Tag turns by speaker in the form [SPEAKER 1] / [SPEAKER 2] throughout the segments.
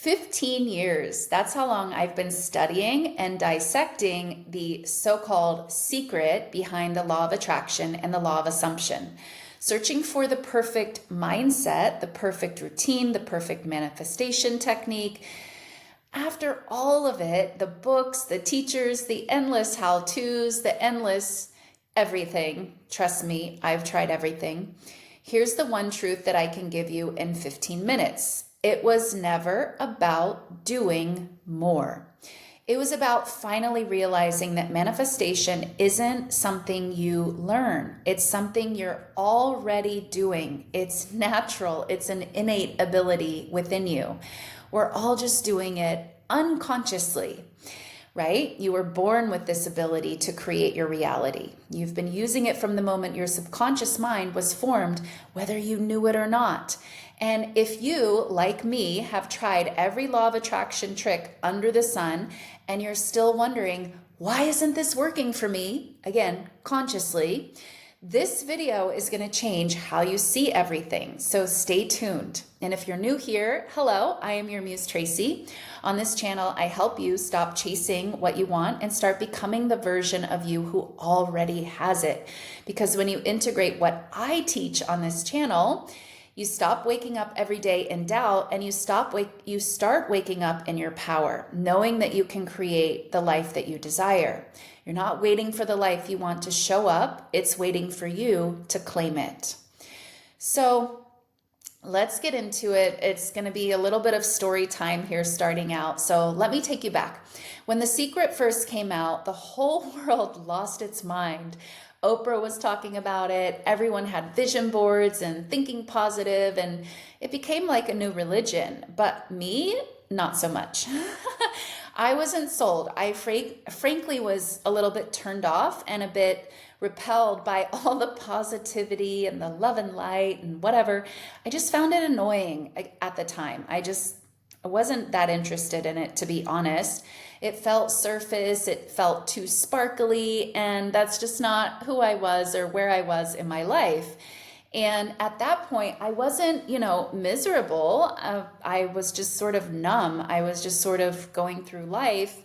[SPEAKER 1] 15 years. That's how long I've been studying and dissecting the so-called secret behind the law of attraction and the law of assumption. Searching for the perfect mindset, the perfect routine, the perfect manifestation technique. After all of it, the books, the teachers, the endless how-tos, the endless everything. Trust me, I've tried everything. Here's the one truth that I can give you in 15 minutes. It was never about doing more. It was about finally realizing that manifestation isn't something you learn. It's something you're already doing. It's natural. It's an innate ability within you. We're all just doing it unconsciously, right? You were born with this ability to create your reality. You've been using it from the moment your subconscious mind was formed, whether you knew it or not. And if you, like me, have tried every law of attraction trick under the sun, and you're still wondering, why isn't this working for me? Again, consciously, this video is going to change how you see everything. So stay tuned. And if you're new here, hello, I am your Muse Traci. On this channel, I help you stop chasing what you want and start becoming the version of you who already has it. Because when you integrate what I teach on this channel, you stop waking up every day in doubt, and you start waking up in your power, knowing that you can create the life that you desire. You're not waiting for the life you want to show up. It's waiting for you to claim it. So let's get into it. It's going to be a little bit of story time here starting out. So let me take you back. When The Secret first came out, the whole world lost its mind. Oprah was talking about it. Everyone had vision boards and thinking positive, and it became like a new religion. But me, not so much. I wasn't sold. I frankly was a little bit turned off and a bit repelled by all the positivity and the love and light and whatever. I just found it annoying at the time. I wasn't that interested in it, to be honest. It felt surface, it felt too sparkly, and that's just not who I was or where I was in my life. And at that point, I wasn't, miserable. I was just sort of numb. I was just sort of going through life.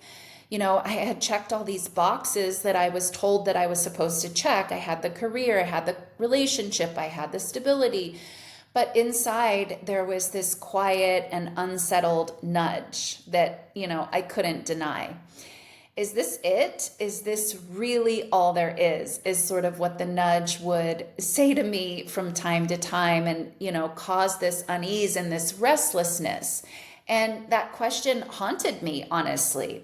[SPEAKER 1] I had checked all these boxes that I was told that I was supposed to check. I had the career, I had the relationship, I had the stability. But inside, there was this quiet and unsettled nudge that, I couldn't deny. Is this it? Is this really all there is sort of what the nudge would say to me from time to time and, cause this unease and this restlessness. And that question haunted me, honestly,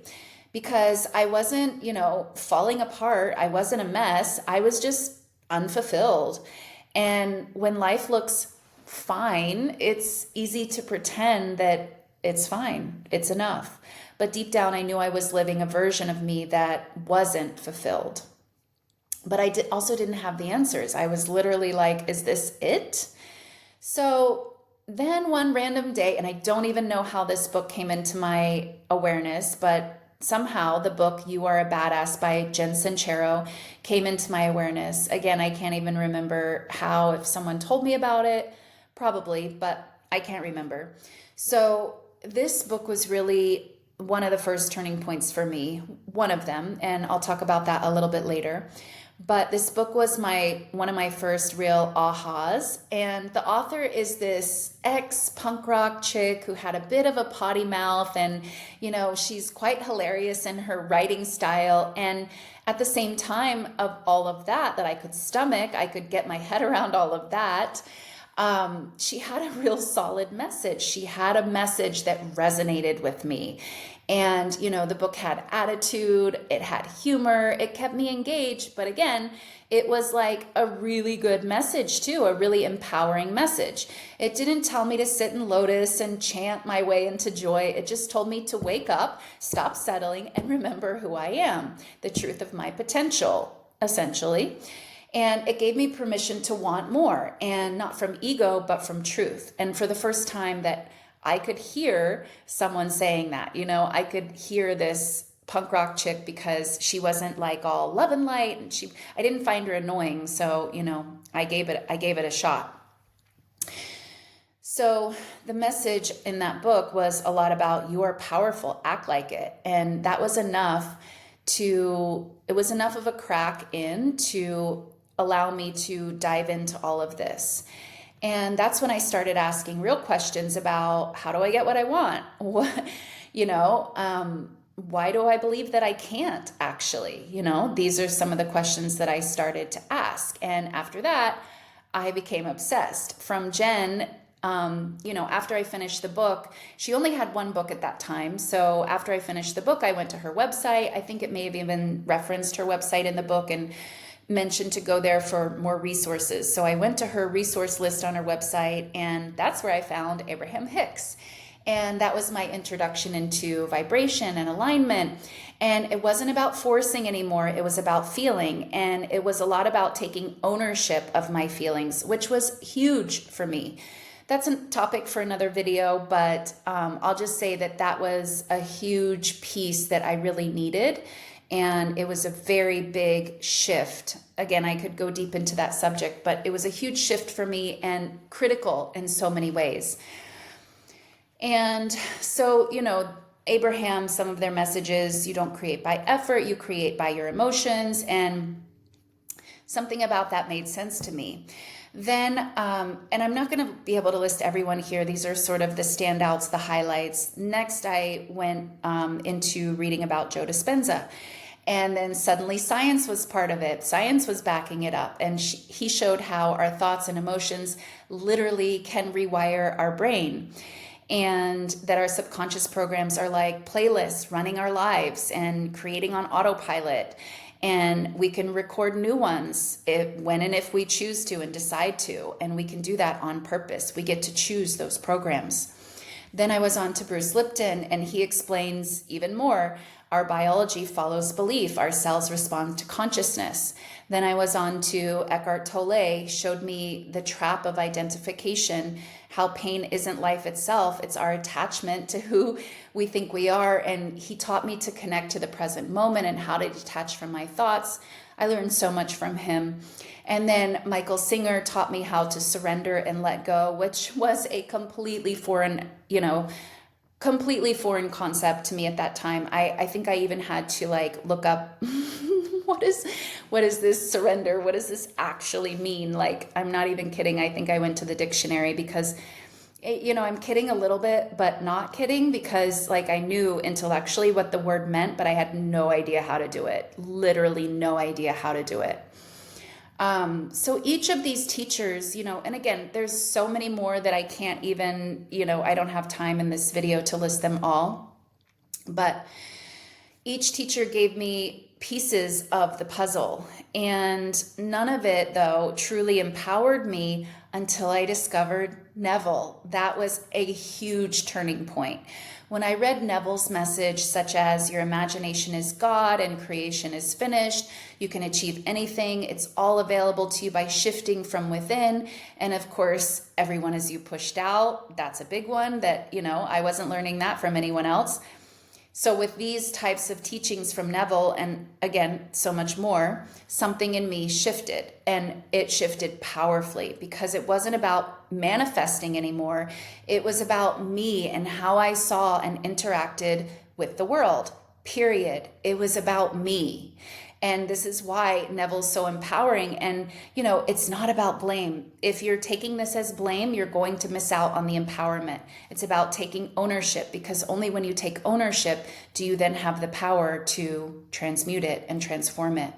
[SPEAKER 1] because I wasn't, falling apart. I wasn't a mess. I was just unfulfilled. And when life looks fine, it's easy to pretend that it's fine, it's enough. But deep down, I knew I was living a version of me that wasn't fulfilled. But I also didn't have the answers. I was literally like, is this it? So then one random day, and I don't even know how this book came into my awareness, but somehow the book You Are a Badass by Jen Sincero came into my awareness. Again, I can't even remember how, if someone told me about it, probably, but I can't remember. So this book was really one of the first turning points for me, one of them, and I'll talk about that a little bit later. But this book was one of my first real ahas, and the author is this ex-punk rock chick who had a bit of a potty mouth, and she's quite hilarious in her writing style. And at the same time of all of that I could stomach, I could get my head around all of that. She had a real solid message. She had a message that resonated with me. And, the book had attitude, it had humor, it kept me engaged. But again, it was like a really good message too, a really empowering message. It didn't tell me to sit in lotus and chant my way into joy. It just told me to wake up, stop settling, and remember who I am, the truth of my potential, essentially. And it gave me permission to want more, and not from ego, but from truth. And for the first time that I could hear someone saying that, I could hear this punk rock chick, because she wasn't like all love and light, and I didn't find her annoying. So, I gave it a shot. So the message in that book was a lot about you are powerful, act like it. And that was enough it was enough of a crack in to allow me to dive into all of this. And that's when I started asking real questions about how do I get what I want? What, why do I believe that I can't actually? These are some of the questions that I started to ask. And after that, I became obsessed. From Jen, after I finished the book, she only had one book at that time. So after I finished the book, I went to her website. I think it may have even referenced her website in the book and mentioned to go there for more resources. So I went to her resource list on her website, and that's where I found Abraham Hicks. And that was my introduction into vibration and alignment. And it wasn't about forcing anymore. It was about feeling. And it was a lot about taking ownership of my feelings, which was huge for me. That's a topic for another video, but I'll just say that was a huge piece that I really needed. And it was a very big shift. Again, I could go deep into that subject, but it was a huge shift for me and critical in so many ways. And so, Abraham, some of their messages, you don't create by effort, you create by your emotions. And something about that made sense to me. Then, and I'm not going to be able to list everyone here. These are sort of the standouts, the highlights. Next, I went into reading about Joe Dispenza. And then suddenly science was part of it. Science was backing it up. And he showed how our thoughts and emotions literally can rewire our brain. And that our subconscious programs are like playlists running our lives and creating on autopilot. And we can record new ones when and if we choose to and decide to. And we can do that on purpose. We get to choose those programs. Then I was on to Bruce Lipton, and he explains even more. Our biology follows belief. Our cells respond to consciousness. Then I was on to Eckhart Tolle, showed me the trap of identification, how pain isn't life itself. It's our attachment to who we think we are. And he taught me to connect to the present moment and how to detach from my thoughts. I learned so much from him. And then Michael Singer taught me how to surrender and let go, which was a completely foreign concept to me at that time. I think I even had to look up what is this surrender? What does this actually mean? I'm not even kidding. I think I went to the dictionary because I'm kidding a little bit, but not kidding, because I knew intellectually what the word meant, but I had no idea how to do it. Literally no idea how to do it. So each of these teachers, and again, there's so many more that I can't even, I don't have time in this video to list them all, but each teacher gave me pieces of the puzzle, and none of it, though, truly empowered me until I discovered Neville. That was a huge turning point. When I read Neville's message, such as your imagination is God and creation is finished, you can achieve anything, it's all available to you by shifting from within, and of course, everyone is you pushed out. That's a big one that, I wasn't learning that from anyone else. So with these types of teachings from Neville, and again, so much more, something in me shifted, and it shifted powerfully, because it wasn't about manifesting anymore. It was about me and how I saw and interacted with the world, period. It was about me. And this is why Neville's so empowering. And, it's not about blame. If you're taking this as blame, you're going to miss out on the empowerment. It's about taking ownership, because only when you take ownership do you then have the power to transmute it and transform it,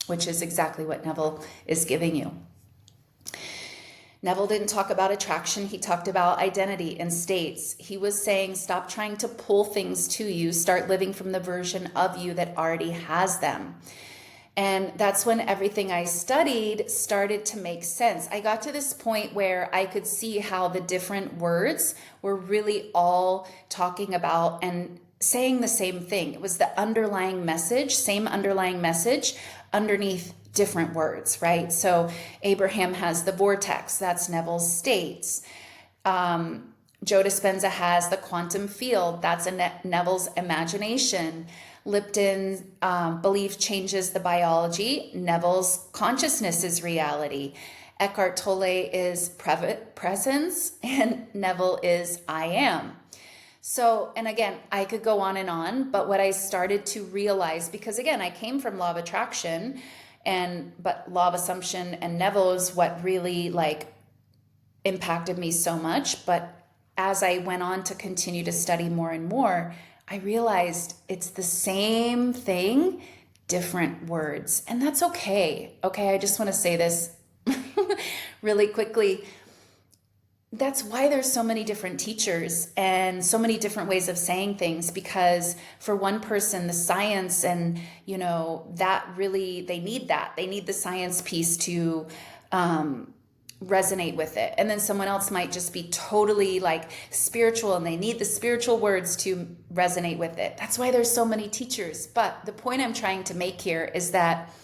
[SPEAKER 1] which is exactly what Neville is giving you. Neville didn't talk about attraction. He talked about identity and states. He was saying, stop trying to pull things to you. Start living from the version of you that already has them. And that's when everything I studied started to make sense. I got to this point where I could see how the different words were really all talking about and saying the same thing. It was the underlying message, same underlying message underneath different words, right? So Abraham has the vortex, that's Neville's states. Joe Dispenza has the quantum field, that's Neville's imagination. Lipton's belief changes the biology. Neville's consciousness is reality. Eckhart Tolle is presence, and Neville is I am. So, and again, I could go on, but what I started to realize, because again, I came from law of attraction, but law of assumption and Neville is what really like impacted me so much. But as I went on to continue to study more and more, I realized it's the same thing, different words. And that's okay. Okay, I just want to say this really quickly. That's why there's so many different teachers and so many different ways of saying things, because for one person, the science and, that really, they need the science piece to resonate with it. And then someone else might just be totally like spiritual and they need the spiritual words to resonate with it. That's why there's so many teachers. But the point I'm trying to make here is that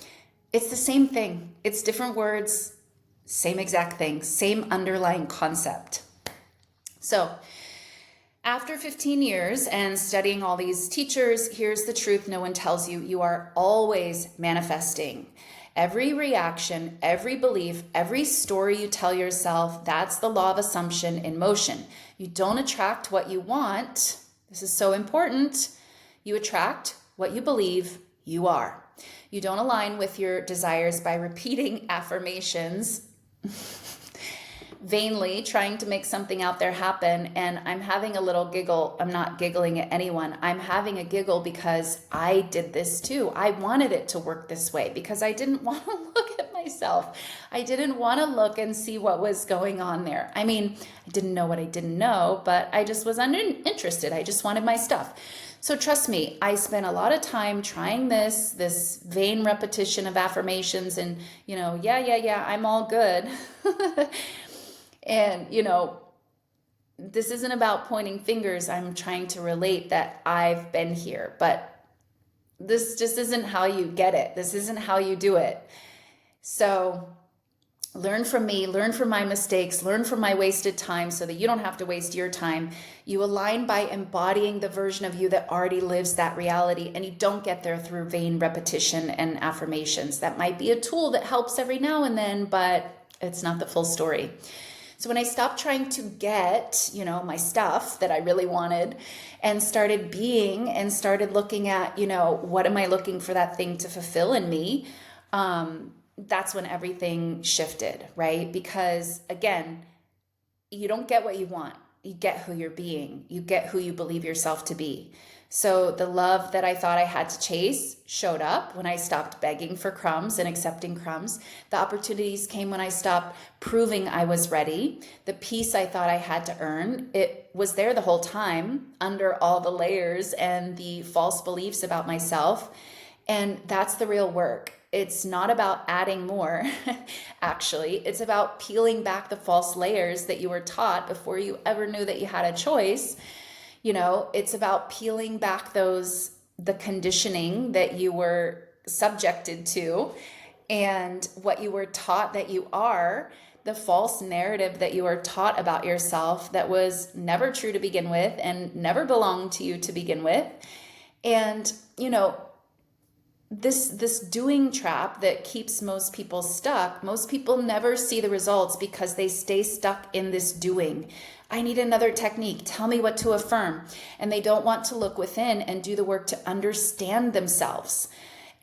[SPEAKER 1] it's the same thing. It's different words, same exact thing, same underlying concept. So after 15 years and studying all these teachers, here's the truth no one tells you. You are always manifesting. Every reaction, every belief, every story you tell yourself, that's the law of assumption in motion. You don't attract what you want. This is so important. You attract what you believe you are. You don't align with your desires by repeating affirmations vainly, trying to make something out there happen. And I'm having a little giggle. I'm not giggling at anyone. I'm having a giggle because I did this too. I wanted it to work this way because I didn't want to look at myself. I didn't want to look and see what was going on there. I mean, I didn't know what I didn't know, but I just was uninterested. I just wanted my stuff. So trust me, I spent a lot of time trying this vain repetition of affirmations and, yeah, I'm all good. And, this isn't about pointing fingers. I'm trying to relate that I've been here, but this just isn't how you get it. This isn't how you do it. So learn from me, learn from my mistakes, learn from my wasted time so that you don't have to waste your time. You align by embodying the version of you that already lives that reality, and you don't get there through vain repetition and affirmations. That might be a tool that helps every now and then, but it's not the full story. So when I stopped trying to get, my stuff that I really wanted and started being and started looking at, what am I looking for that thing to fulfill in me? That's when everything shifted, right? Because again, you don't get what you want. You get who you're being. You get who you believe yourself to be. So the love that I thought I had to chase showed up when I stopped begging for crumbs and accepting crumbs. The opportunities came when I stopped proving I was ready. The peace I thought I had to earn, it was there the whole time under all the layers and the false beliefs about myself. And that's the real work. It's not about adding more, actually. It's about peeling back the false layers that you were taught before you ever knew that you had a choice. It's about peeling back the conditioning that you were subjected to and what you were taught that you are, the false narrative that you were taught about yourself that was never true to begin with and never belonged to you to begin with. And, this doing trap that keeps most people stuck, most people never see the results because they stay stuck in this doing. I need another technique. Tell me what to affirm. And they don't want to look within and do the work to understand themselves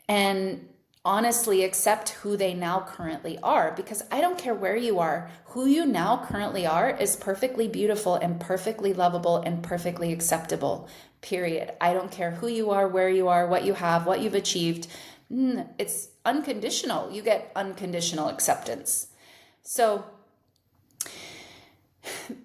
[SPEAKER 1] and honestly accept who they now currently are. Because I don't care where you are, who you now currently are is perfectly beautiful and perfectly lovable and perfectly acceptable. Period. I don't care who you are, where you are, what you have, what you've achieved. It's unconditional. You get unconditional acceptance. So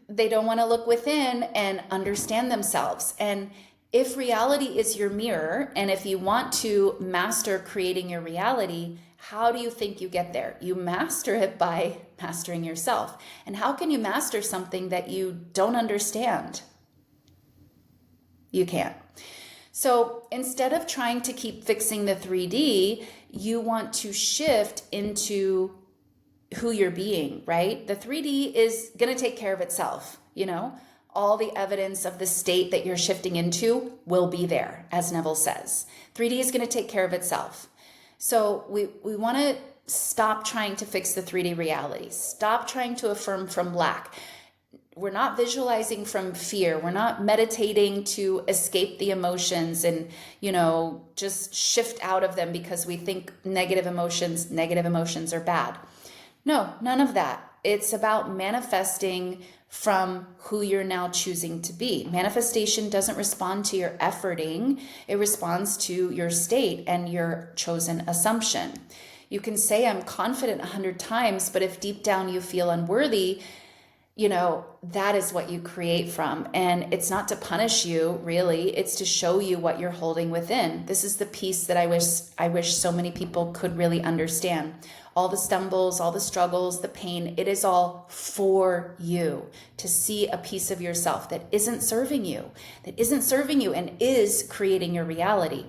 [SPEAKER 1] they don't want to look within and understand themselves. And if reality is your mirror, and if you want to master creating your reality, how do you think you get there? You master it by mastering yourself. And how can you master something that you don't understand? You can't. So instead of trying to keep fixing the 3D, you want to shift into who you're being, right? The 3D is going to take care of itself. All the evidence of the state that you're shifting into will be there, as Neville says. 3D is going to take care of itself. So we want to stop trying to fix the 3D reality. Stop trying to affirm from lack. We're not visualizing from fear. We're not meditating to escape the emotions and, just shift out of them because we think negative emotions are bad. No, none of that. It's about manifesting from who you're now choosing to be. Manifestation doesn't respond to your efforting. It responds to your state and your chosen assumption. You can say, I'm confident 100 times, but if deep down you feel unworthy, that is what you create from. And it's not to punish you, really. It's to show you what you're holding within. This is the piece that I wish so many people could really understand. All the stumbles, all the struggles, the pain, it is all for you to see a piece of yourself that isn't serving you and is creating your reality.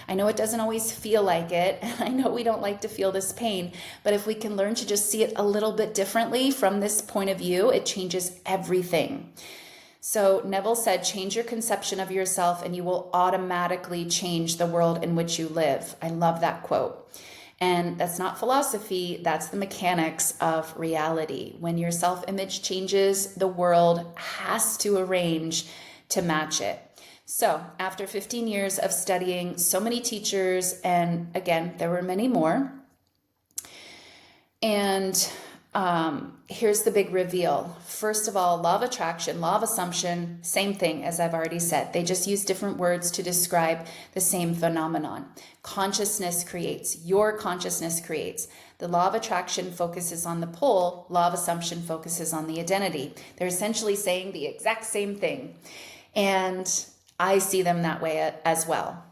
[SPEAKER 1] I know it doesn't always feel like it, and I know we don't like to feel this pain, but if we can learn to just see it a little bit differently from this point of view, it changes everything. So Neville said, change your conception of yourself and you will automatically change the world in which you live. I love that quote. And that's not philosophy, that's the mechanics of reality. When your self-image changes, the world has to arrange to match it. So after 15 years of studying so many teachers, and again, there were many more, and here's the big reveal. First of all, law of attraction, law of assumption, same thing as I've already said. They just use different words to describe the same phenomenon. Consciousness creates. Your consciousness creates. The law of attraction focuses on the pull. Law of assumption focuses on the identity. They're essentially saying the exact same thing. And I see them that way as well.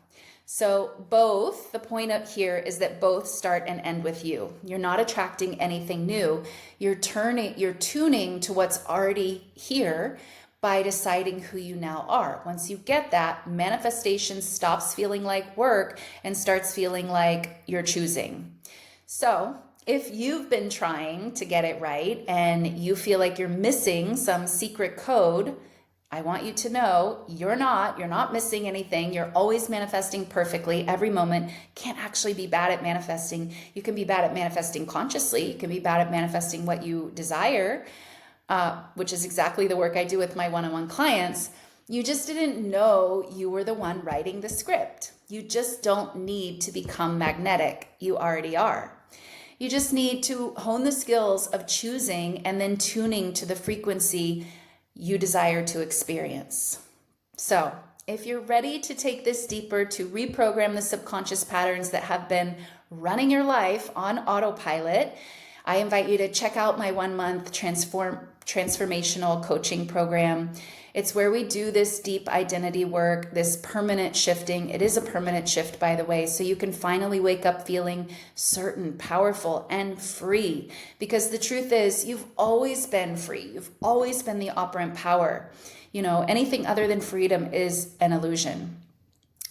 [SPEAKER 1] So both, the point up here is that both start and end with you. You're not attracting anything new. You're tuning to what's already here by deciding who you now are. Once you get that, manifestation stops feeling like work and starts feeling like you're choosing. So if you've been trying to get it right and you feel like you're missing some secret code, I want you to know you're not missing anything. You're always manifesting perfectly every moment. Can't actually be bad at manifesting. You can be bad at manifesting consciously. You can be bad at manifesting what you desire, which is exactly the work I do with my one-on-one clients. You just didn't know you were the one writing the script. You just don't need to become magnetic. You already are. You just need to hone the skills of choosing and then tuning to the frequency you desire to experience. So if you're ready to take this deeper, to reprogram the subconscious patterns that have been running your life on autopilot, I invite you to check out my 1-month transformational coaching program. It's where we do this deep identity work, this permanent shifting. It is a permanent shift, by the way, so you can finally wake up feeling certain, powerful, and free. Because the truth is, you've always been free. You've always been the operant power. Anything other than freedom is an illusion.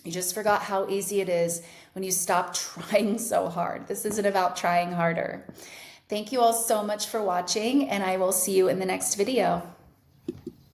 [SPEAKER 1] You just forgot how easy it is when you stop trying so hard. This isn't about trying harder. Thank you all so much for watching, and I will see you in the next video.